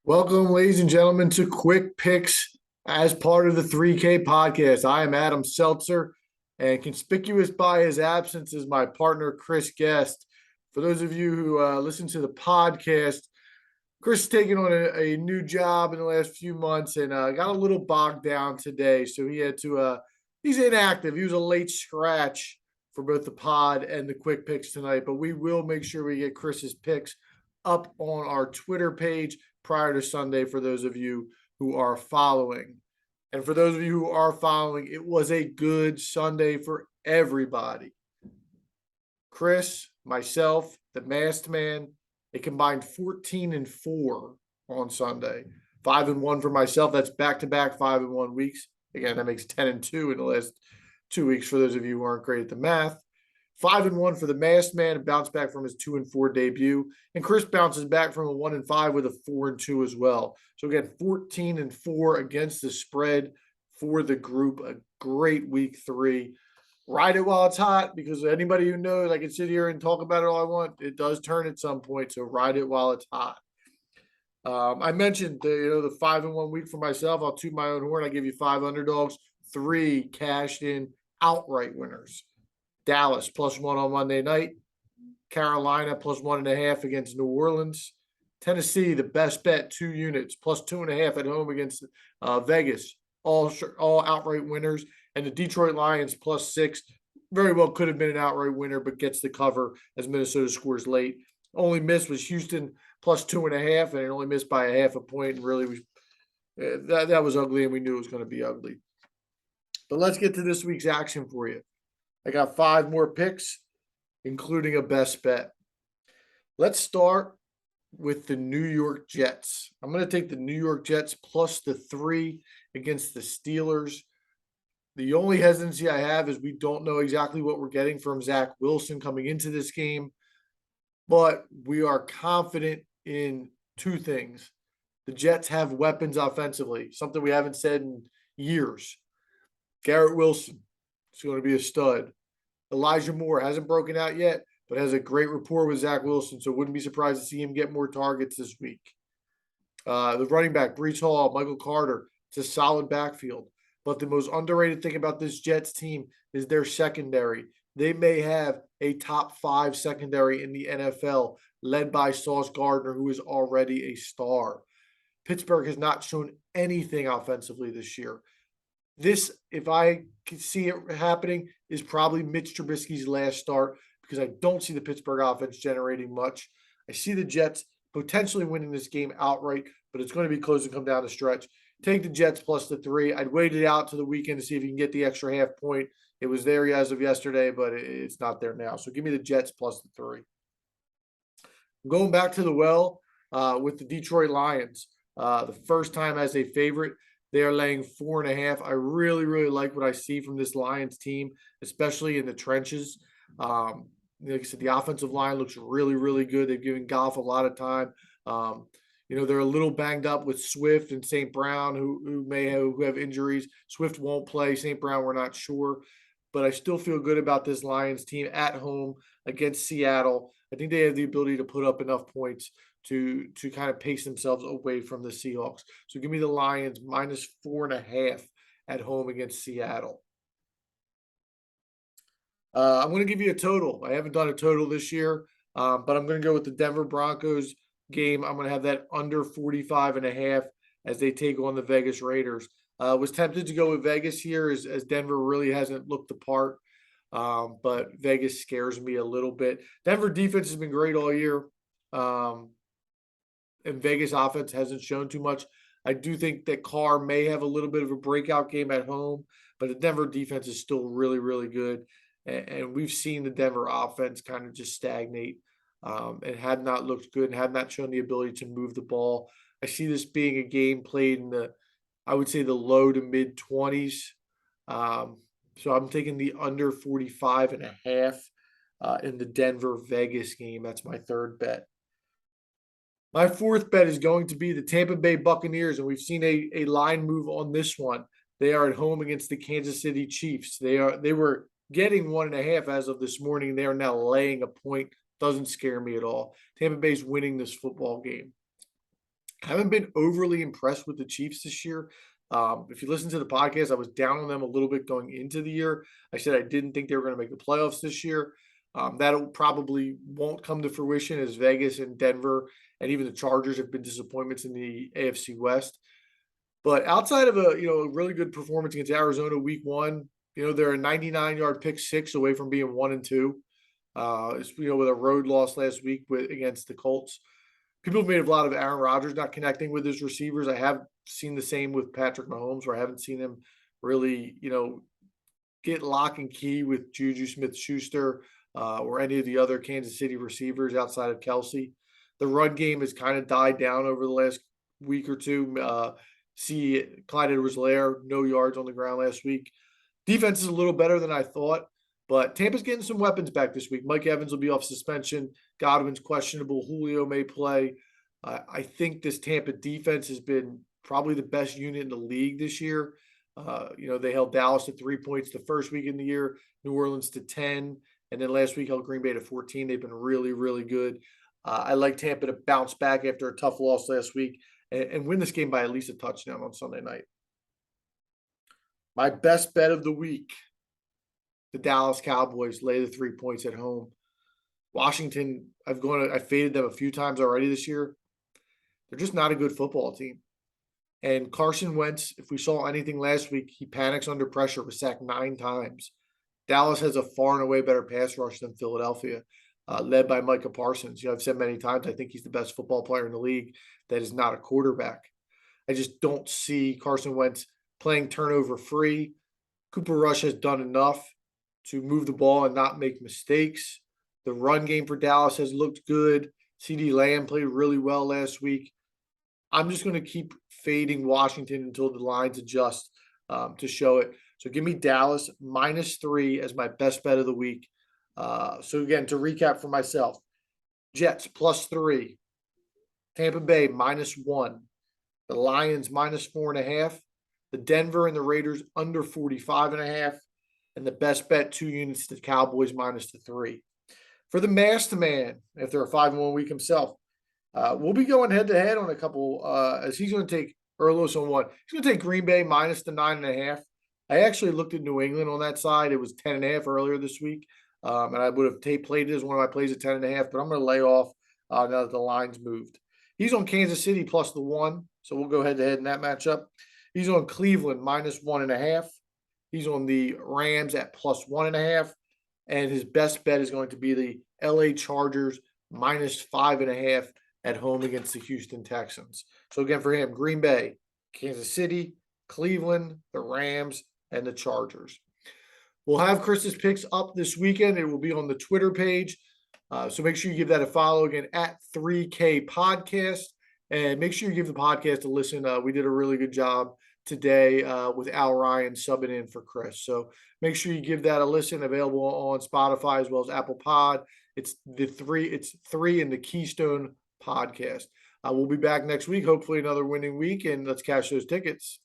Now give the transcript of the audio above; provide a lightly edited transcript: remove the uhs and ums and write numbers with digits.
Welcome, ladies and gentlemen, to Quick Picks as part of the 3K podcast. I am Adam Seltzer, and conspicuous by his absence is my partner, Chris Guest. For those of you who listen to the podcast, Chris has taken on a new job in the last few months and got a little bogged down today. So he had to, he's inactive. He was a late scratch for both the pod and the Quick Picks tonight, but we will make sure we get Chris's picks up on our Twitter page prior to Sunday for those of you who are following. And for those of you who are following, it was a good Sunday for everybody. Chris, myself, the masked man, it combined 14-4 on Sunday. 5-1 for myself. That's back-to-back 5-1 weeks. Again, that makes 10-2 in the last 2 weeks for those of you who aren't great at the math. 5-1 for the masked man, and bounced back from his 2-4 debut. And Chris bounces back from a 1-5 with a 4-2 as well. So again, 14-4 against the spread for the group. A great week 3. Ride it while it's hot, because anybody who knows, I can sit here and talk about it all I want. It does turn at some point, so ride it while it's hot. I mentioned the 5-1 week for myself. I'll toot my own horn. I give you 5 underdogs, 3 cashed in outright winners. Dallas +1 on Monday night. Carolina +1.5 against New Orleans. Tennessee, the best bet, 2 units, +2.5 at home against Vegas. All outright winners. And the Detroit Lions +6. Very well could have been an outright winner, but gets the cover as Minnesota scores late. Only miss was Houston +2.5, and it only missed by a half a point. And really, that was ugly, and we knew it was going to be ugly. But let's get to this week's action for you. I got 5 more picks, including a best bet. Let's start with the New York Jets. I'm going to take the New York Jets plus the 3 against the Steelers. The only hesitancy I have is we don't know exactly what we're getting from Zach Wilson coming into this game, but we are confident in 2 things. The Jets have weapons offensively, something we haven't said in years. Garrett Wilson is going to be a stud. Elijah Moore hasn't broken out yet, but has a great rapport with Zach Wilson, so wouldn't be surprised to see him get more targets this week. The running back, Breece Hall, Michael Carter, it's a solid backfield. But the most underrated thing about this Jets team is their secondary. They may have a top 5 secondary in the NFL, led by Sauce Gardner, who is already a star. Pittsburgh has not shown anything offensively this year. This, if I can see it happening, is probably Mitch Trubisky's last start, because I don't see the Pittsburgh offense generating much. I see the Jets potentially winning this game outright, but it's going to be close and come down the stretch. Take the Jets plus the 3. I'd wait it out to the weekend to see if you can get the extra half point. It was there as of yesterday, but it's not there now. So give me the Jets plus the 3. I'm going back to the well with the Detroit Lions. The first time as a favorite. They are laying 4.5. I really, really like what I see from this Lions team, especially in the trenches. Like I said, the offensive line looks really, really good. They've given Goff a lot of time. They're a little banged up with Swift and St. Brown, who have injuries. Swift won't play. St. Brown, we're not sure. But I still feel good about this Lions team at home against Seattle. I think they have the ability to put up enough points to kind of pace themselves away from the Seahawks. So give me the Lions -4.5 at home against Seattle. I'm going to give you a total. I haven't done a total this year, but I'm going to go with the Denver Broncos game. I'm going to have that under 45.5 as they take on the Vegas Raiders. Was tempted to go with Vegas here as Denver really hasn't looked the part, but Vegas scares me a little bit. Denver defense has been great all year. And Vegas offense hasn't shown too much. I do think that Carr may have a little bit of a breakout game at home, but the Denver defense is still really, really good. And we've seen the Denver offense kind of just stagnate and had not looked good and had not shown the ability to move the ball. I see this being a game played in I would say the low to mid 20s. So I'm taking the under 45.5 in the Denver Vegas game. That's my third bet. My fourth bet is going to be the Tampa Bay Buccaneers, and we've seen a line move on this one. They are at home against the Kansas City Chiefs. They were getting 1.5 as of this morning. They are now laying a point. Doesn't scare me at all. Tampa Bay's winning this football game. Haven't been overly impressed with the Chiefs this year. If you listen to the podcast, I was down on them a little bit going into the year. I said I didn't think they were going to make the playoffs this year. That probably won't come to fruition as Vegas and Denver and even the Chargers have been disappointments in the AFC West. But outside of a really good performance against Arizona week one, they're a 99-yard pick six away from being 1-2. With a road loss last week against the Colts. People have made a lot of Aaron Rodgers not connecting with his receivers. I have seen the same with Patrick Mahomes, where I haven't seen him really, get lock and key with Juju Smith-Schuster or any of the other Kansas City receivers outside of Kelsey. The run game has kind of died down over the last week or two. See Clyde Edwards-Helaire, no yards on the ground last week. Defense is a little better than I thought, but Tampa's getting some weapons back this week. Mike Evans will be off suspension. Godwin's questionable. Julio may play. I think this Tampa defense has been probably the best unit in the league this year. They held Dallas to 3 points the first week in the year, New Orleans to 10, and then last week held Green Bay to 14. They've been really, really good. I like Tampa to bounce back after a tough loss last week and win this game by at least a touchdown on Sunday night. My best bet of the week, the Dallas Cowboys lay the 3 points at home. Washington, I faded them a few times already this year. They're just not a good football team. And Carson Wentz, if we saw anything last week, he panics under pressure, was sacked 9 times. Dallas has a far and away better pass rush than Philadelphia, led by Micah Parsons. I've said many times, I think he's the best football player in the league that is not a quarterback. I just don't see Carson Wentz playing turnover free. Cooper Rush has done enough to move the ball and not make mistakes. The run game for Dallas has looked good. CeeDee Lamb played really well last week. I'm just going to keep fading Washington until the lines adjust to show it. So give me Dallas -3 as my best bet of the week. So again, to recap for myself, Jets +3, Tampa Bay -1, the Lions -4.5, the Denver and the Raiders under 45.5, and the best bet 2 units to Cowboys -3. For the masked man, after a 5-1 week himself, we'll be going head-to-head on a couple, as he's going to take Erlos on one. He's going to take Green Bay -9.5. I actually looked at New England on that side. It was 10.5 earlier this week, and I would have played it as one of my plays at 10.5, but I'm going to lay off now that the line's moved. He's on Kansas City +1, so we'll go head-to-head in that matchup. He's on Cleveland -1.5. He's on the Rams at +1.5. And his best bet is going to be the LA Chargers -5.5 at home against the Houston Texans. So again, for him, Green Bay, Kansas City, Cleveland, the Rams, and the Chargers. We'll have Chris's picks up this weekend. It will be on the Twitter page. So make sure you give that a follow again at 3K Podcast. And make sure you give the podcast a listen. We did a really good job today with Al Ryan subbing in for Chris. So make sure you give that a listen. Available on Spotify as well as Apple Pod. It's 3 in the Keystone Podcast. We'll be back next week. Hopefully another winning week, and let's cash those tickets.